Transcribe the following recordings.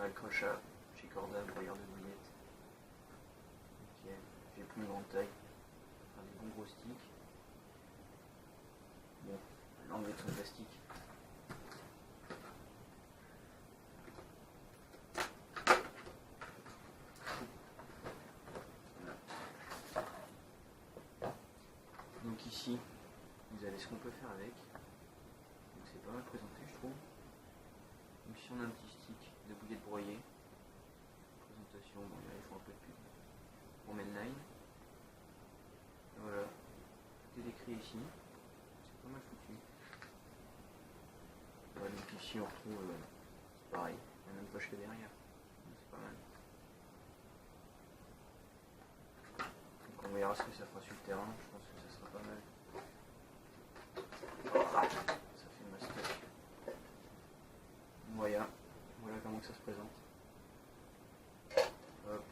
a le crochat chez Corda, broyeur de bouillettes. Ok, j'ai pris une grande taille, faire des bons gros sticks. Bon, l'enlever de son plastique. Donc ici, vous avez ce qu'on peut faire avec. Donc c'est pas mal présenté, je trouve. Donc si on a un petit stick de bouillettes broyées, présentation, bon là il faut un peu de pub. On met le line. Voilà, tout est décrit ici. C'est pas mal foutu. Ouais, donc ici on retrouve, c'est pareil, la même poche que derrière. C'est pas mal. Donc on verra ce que ça fera sur le terrain, je pense que ça sera pas mal. Ça fait ma stock. Voilà, voilà comment ça se présente. Hop.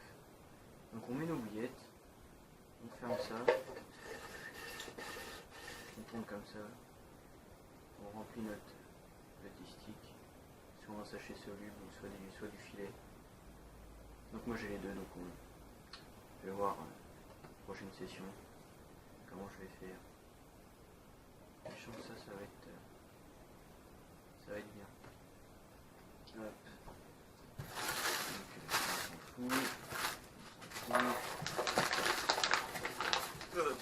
Donc on met nos bouillettes, on ferme ça, on tourne comme ça, on remplit notre petit stick, soit un sachet soluble ou soit du filet. Donc moi j'ai les deux, donc je vais voir prochaine session comment je vais faire. Je sens que ça va être bien. Hop. Donc, on s'en fout. Hop.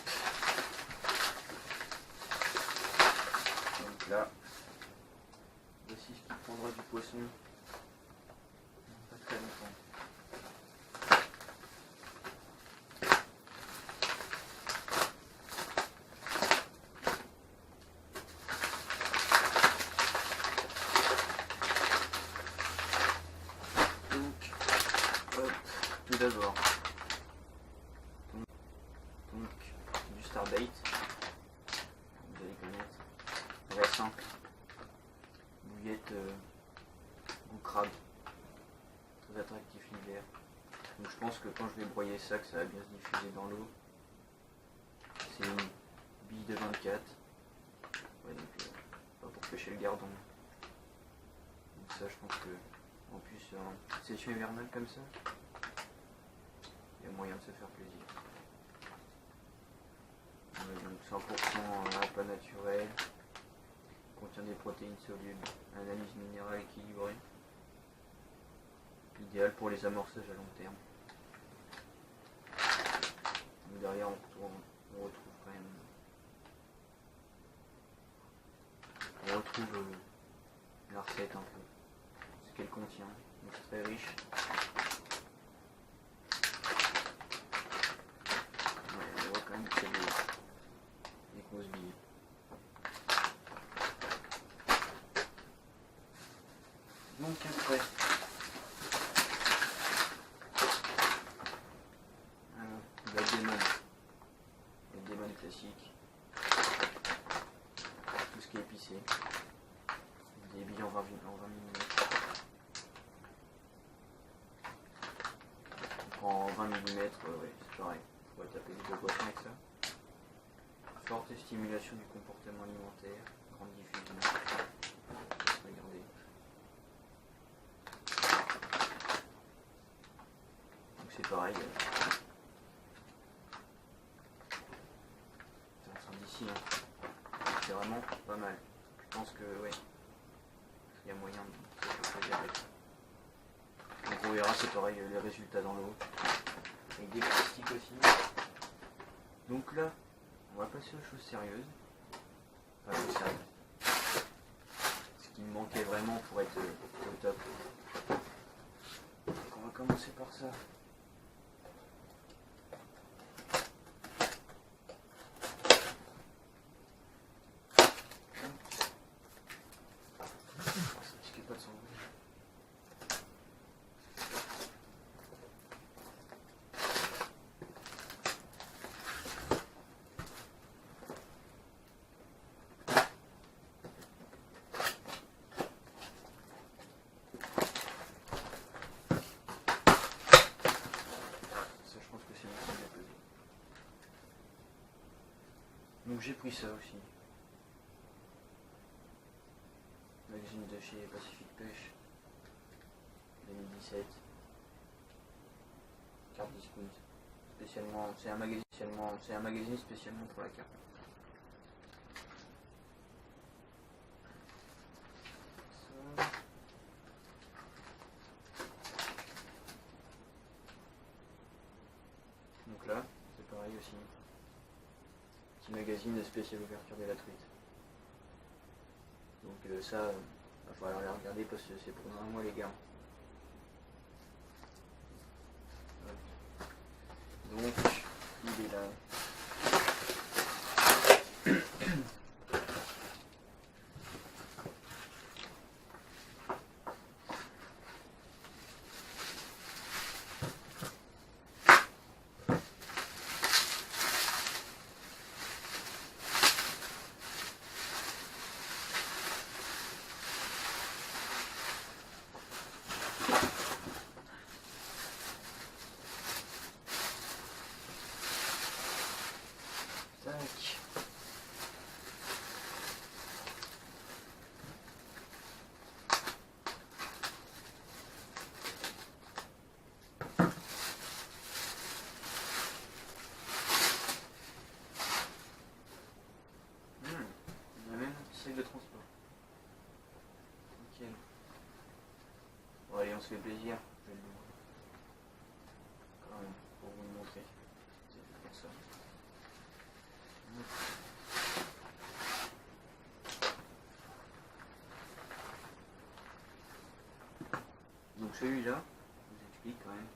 Donc là, voici ce qui prendra du poisson. Pas très longtemps. Tout d'abord, donc du Starbait, vous allez connaître, récent, bouillette goût crabe, très attractif l'hiver. Donc je pense que quand je vais broyer ça, que ça va bien se diffuser dans l'eau. C'est une bille de 24, ouais, donc, pas pour pêcher le gardon. Donc ça je pense que, en plus en petite session hivernale comme ça, il y a moyen de se faire plaisir. Donc 100% repas naturel, contient des protéines solubles, analyse minérale équilibrée, idéal pour les amorçages à long terme. Donc derrière on retrouve quand même, la recette un peu, ce qu'elle contient, donc c'est très riche. On voit quand même qu'il y a des grosses billes. Donc après, la démon classique, tout ce qui est épicé, des billes en 20 mm. Donc en 20 mm, ouais, c'est pareil, on va taper du poisson avec ça. Forte stimulation du comportement alimentaire, grande diffusion. Regardez. Donc c'est pareil. Ça sent d'ici, hein. C'est vraiment pas mal. Je pense que ouais, il y a moyen de se faire plaisir avec ça. Donc on verra, c'est pareil, les résultats dans l'eau. Avec des plastiques aussi. Donc là, on va passer aux choses sérieuses. Enfin, aux sérieuses. Ce qui me manquait vraiment pour être au top. Donc on va commencer par ça. Ça risquait pas de s'envoler. Donc j'ai pris ça aussi. Magazine de chez Pacific Pêche. 2017. Carte discount. Spécialement, c'est un magazine spécialement pour la carte. Ça. Donc là, c'est pareil aussi. Petit magazine spécial ouverture de la truite. Donc ça, il va falloir les regarder parce que c'est pour un mois les gars. Donc, il est là. De transport. Nickel. Bon allez, on se fait plaisir. Je vais le voir. Quand même, pour vous le montrer. C'est fait pour ça. Donc celui-là, je vous explique quand même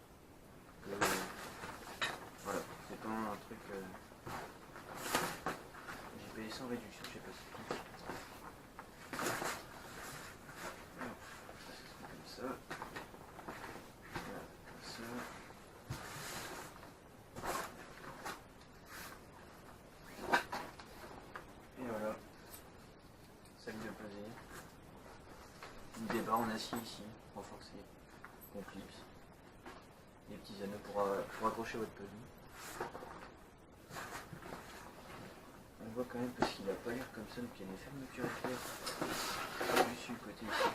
que voilà, c'est pas un truc j'ai payé sans réduction, je sais pas si ça. Voilà, ça. Et voilà. Sac de pesée. Des barres en acier ici, renforcées. Complips. Des petits anneaux pour accrocher votre pesée. On voit quand même parce qu'il n'a pas l'air comme ça, donc il y a des fermetures éclairs dessus côté ici.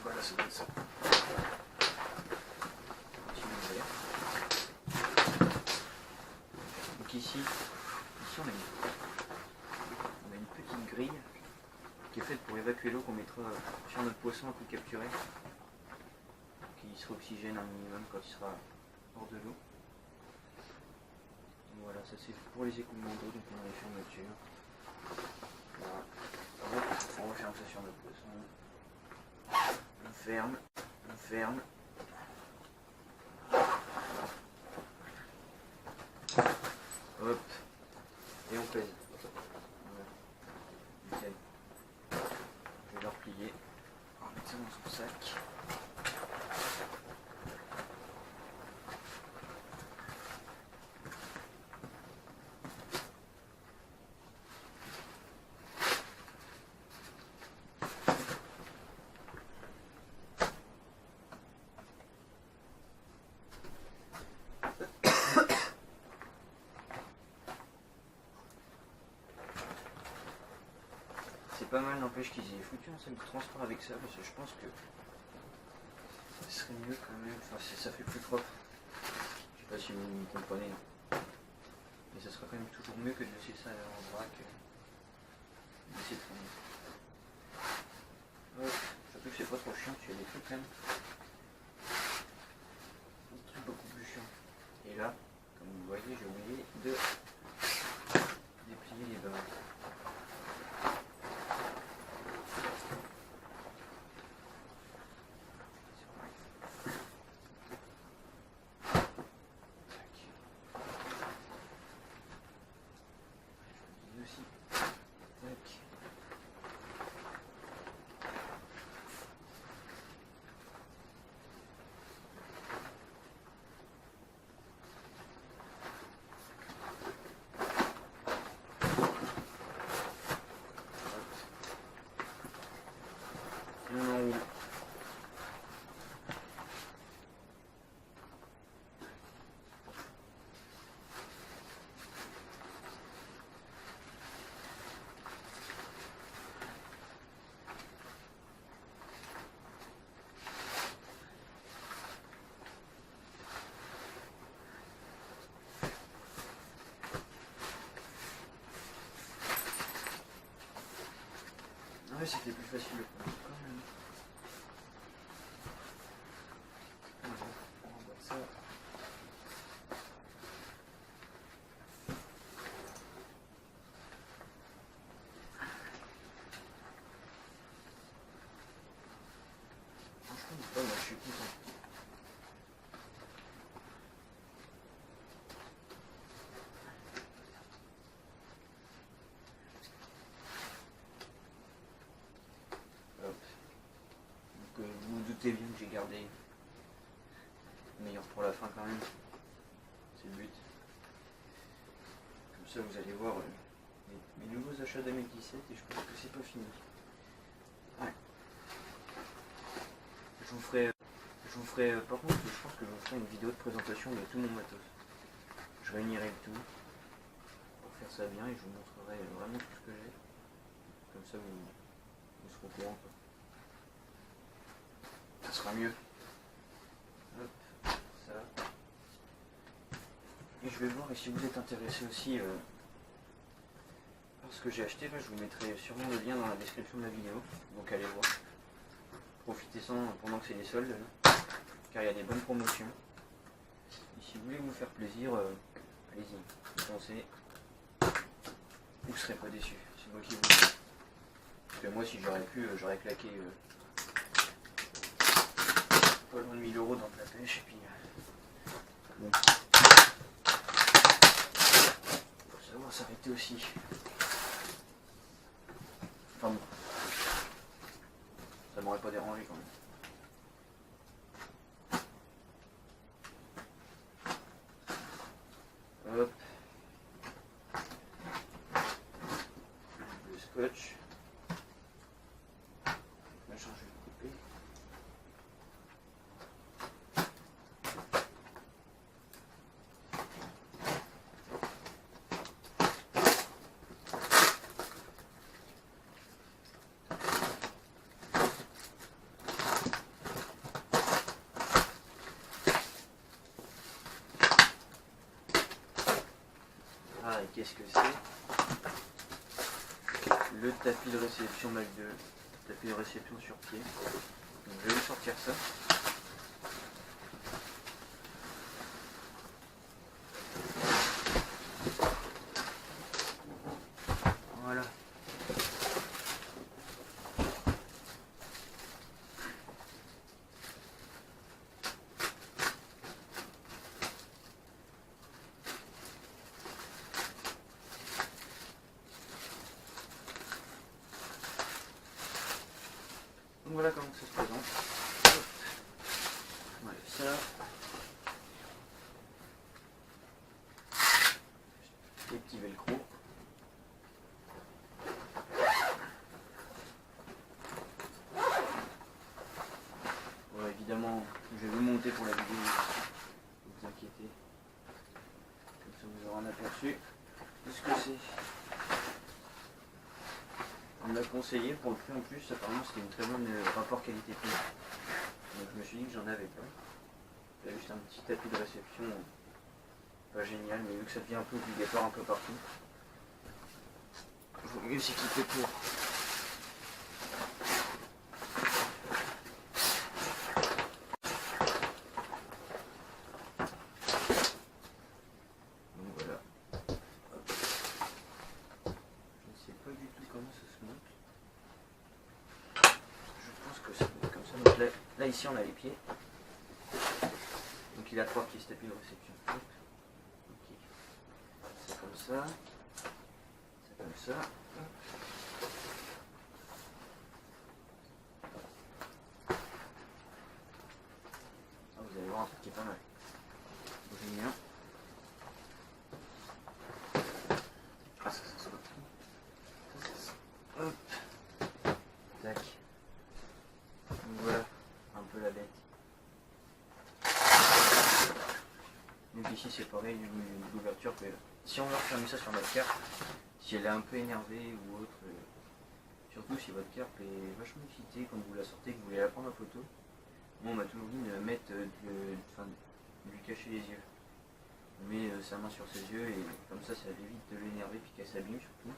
Voilà, c'est comme ça. Donc ici on a une petite grille qui est faite pour évacuer l'eau qu'on mettra sur notre poisson à coup de capturer. Qui sera oxygène un minimum quand il sera hors de l'eau. Voilà, ça c'est pour les écoulements d'eau, donc on a les fermetures. Voilà. On referme ça sur notre poisson. On ferme, on ferme. Hop. Et on pèse. Voilà. Nickel. Je vais le replier. On va mettre ça dans son sac. C'est pas mal, n'empêche qu'ils aient foutu un sac de transport avec ça, parce que je pense que ce serait mieux quand même, enfin ça fait plus propre. Je sais pas si vous me comprenez, mais ça sera quand même toujours mieux que de laisser ça en vrac, de laisser traîner. Surtout que c'est pas trop chiant, tu as des trucs quand même. Des trucs beaucoup plus chiants. Et là, comme vous voyez, j'ai oublié de déplier les barres. Ouais, c'était plus facile le premier quand même. On va voir ça. Franchement, moi je suis content. Vous vous doutez bien que j'ai gardé le meilleur pour la fin quand même. C'est le but. Comme ça vous allez voir mes nouveaux achats 2017 et je pense que c'est pas fini. Ouais. Je vous ferai par contre je pense que je vous ferai une vidéo de présentation de tout mon matos. Je réunirai le tout pour faire ça bien et je vous montrerai vraiment tout ce que j'ai. Comme ça vous serez au courant quoi. Ça sera mieux. Hop, ça. Et je vais voir, et si vous êtes intéressé aussi par ce que j'ai acheté, là, je vous mettrai sûrement le lien dans la description de la vidéo. Donc allez voir. Profitez-en pendant que c'est les soldes, là, car il y a des bonnes promotions. Et si vous voulez vous faire plaisir, allez-y, foncez. Vous ne serez pas déçus, c'est moi qui vous le dis. Parce que moi, si j'aurais pu, j'aurais claqué pas loin de 1000 € dans de la pêche, et puis bon. Faut savoir s'arrêter aussi. Enfin bon. Ça m'aurait pas dérangé quand même. Hop. Le scotch. La charge de couper. Ah, et qu'est-ce que c'est? Le tapis de réception Mac 2, tapis de réception sur pied. Donc, je vais vous sortir ça. Voilà. Donc voilà comment ça se présente. Voilà ça. Les petits velcro. Voilà, évidemment, je vais vous monter pour la vidéo. Ne vous inquiétez. Comme ça vous aurez un aperçu de ce que c'est. On m'a conseillé pour le prix en plus, apparemment c'était une très bonne rapport qualité-prix. Donc je me suis dit que j'en avais pas. Il y a juste un petit tapis de réception, pas génial, mais vu que ça devient un peu obligatoire un peu partout, il vaut mieux s'équiper pour. Donc voilà. Hop. Je ne sais pas du tout comment ça se monte. Je pense que ça doit être comme ça. Donc là ici on a les pieds. Donc il a 3 pieds, ce tapis de réception. Hop. Okay. C'est comme ça. C'est comme ça. Ah, vous allez voir un truc qui est pas mal. J'ai mis un. Ah, ça se voit. Hop. Tac. Donc voilà, un peu la bête. Donc ici c'est pareil, l'ouverture que si on veut refermer ça sur notre carpe, si elle est un peu énervée ou autre, surtout si votre carpe est vachement excitée quand vous la sortez, que vous voulez la prendre en photo, moi on m'a toujours dit de mettre de lui cacher les yeux. On met sa main sur ses yeux et comme ça évite de l'énerver puis qu'elle s'abîme surtout.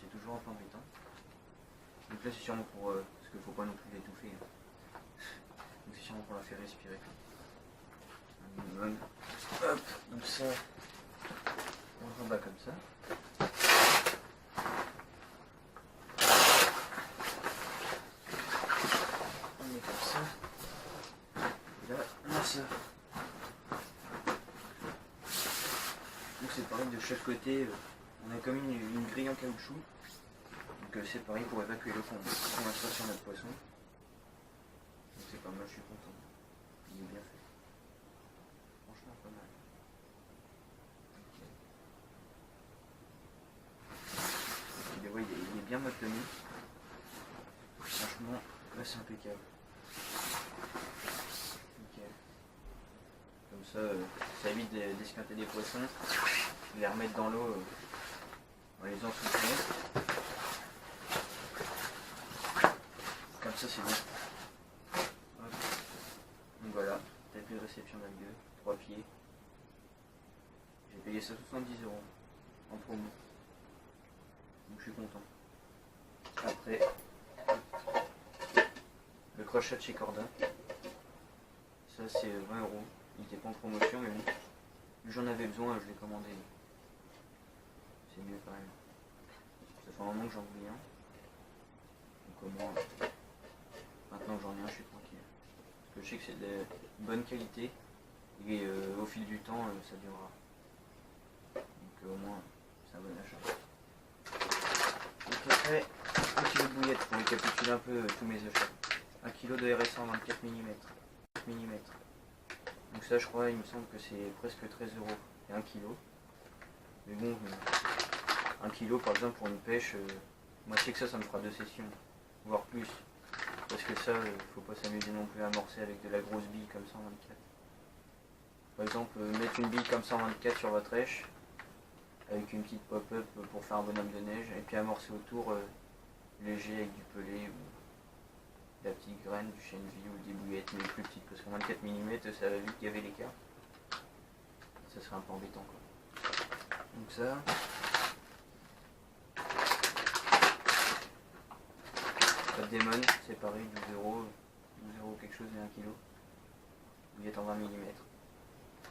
C'est toujours un peu embêtant. Donc là c'est sûrement pour... parce qu'il faut pas non plus l'étouffer. Hein. Donc c'est sûrement pour la faire respirer. Un minimum. Hop, comme ça. On le rebat comme ça. On met comme ça. Et là, on a ça. Donc c'est pareil de chaque côté. On a comme une grille en caoutchouc. Donc c'est pareil pour évacuer le fond. On va ça sur notre poisson. Donc c'est pas mal, je suis content. Il est bien fait. Franchement pas mal. Okay. Ouais, il est bien maintenu. Franchement, là c'est impeccable. Nickel. Comme ça évite d'esquinter des poissons. Les remettre dans l'eau en les ensoufflant. Comme ça c'est bon. Hop. Donc voilà, tapis de réception d'algues, 3 pieds. J'ai payé ça 70 € en promo. Donc je suis content. Après, le crochet de chez Corda. Ça c'est 20 €. Il n'était pas en promotion mais bon. J'en avais besoin, je l'ai commandé. C'est mieux quand même. Ça fait un moment que j'en voulais un. Donc au moins, maintenant que j'en ai un, je suis tranquille. Parce que je sais que c'est de bonne qualité. Et au fil du temps, ça durera. Donc au moins, c'est un bon achat. Donc après, 1 kg de bouillette pour récapituler un peu tous mes achats. 1 kg de RS1 24 mm. Donc ça je crois, il me semble que c'est presque 13 € et 1 kg. Mais bon, 1 kg par exemple pour une pêche, moi je sais que ça me fera 2 sessions, voire plus. Parce que ça, faut pas s'amuser non plus à amorcer avec de la grosse bille comme 124. Par exemple, mettre une bille comme 124 sur votre rêche, avec une petite pop-up pour faire un bonhomme de neige, et puis amorcer autour léger avec du pelé ou de la petite graine, du chènevis ou des bouillettes, mais plus petites, parce qu'en 24 mm ça va vite gaver l'écart. Ça serait un peu embêtant quoi. Donc ça. La démon, c'est pareil, 12 € quelque chose et 1 kg. Bouillette en 20 mm.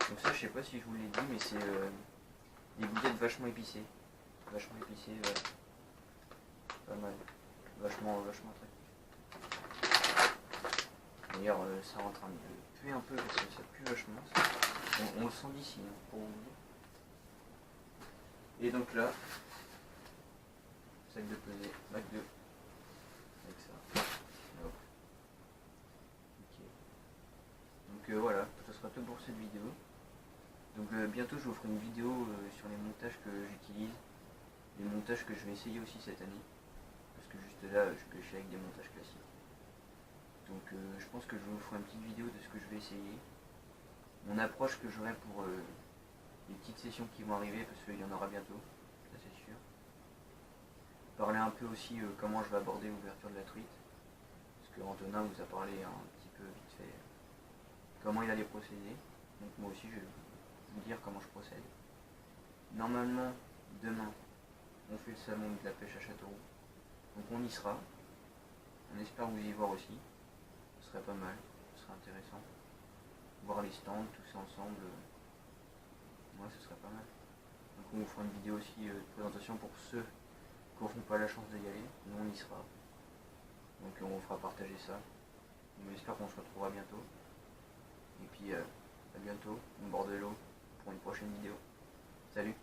Donc ça je sais pas si je vous l'ai dit, mais c'est des bouillettes vachement épicées. Vachement épicées, ouais. Pas mal. Vachement attractif. D'ailleurs ça est en train de puer un peu parce que ça pue vachement. On le sent d'ici, hein, pour vous dire. Et donc là, sac de pesée, bac 2. Avec ça. Hop. Okay. Donc voilà, ça sera tout pour cette vidéo. Donc bientôt je vous ferai une vidéo sur les montages que j'utilise, les montages que je vais essayer aussi cette année, parce que juste là je pêchais avec des montages classiques. Donc je pense que je vous ferai une petite vidéo de ce que je vais essayer, mon approche que j'aurai pour les petites sessions qui vont arriver, parce qu'il y en aura bientôt, ça c'est sûr. Parler un peu aussi comment je vais aborder l'ouverture de la truite, parce que Antonin vous a parlé un petit peu vite fait comment il allait procéder, donc moi aussi je vais vous dire comment je procède. Normalement, demain, on fait le salon de la pêche à Châteauroux, donc on y sera, on espère vous y voir aussi, ce serait pas mal, ce serait intéressant, voir les stands, tous ensemble, moi ce serait pas mal. Donc on vous fera une vidéo aussi de présentation pour ceux qui n'auront pas la chance d'y aller, nous on y sera, donc on vous fera partager ça, on espère qu'on se retrouvera bientôt, et puis à bientôt, au bord de l'eau, pour une prochaine vidéo. Salut!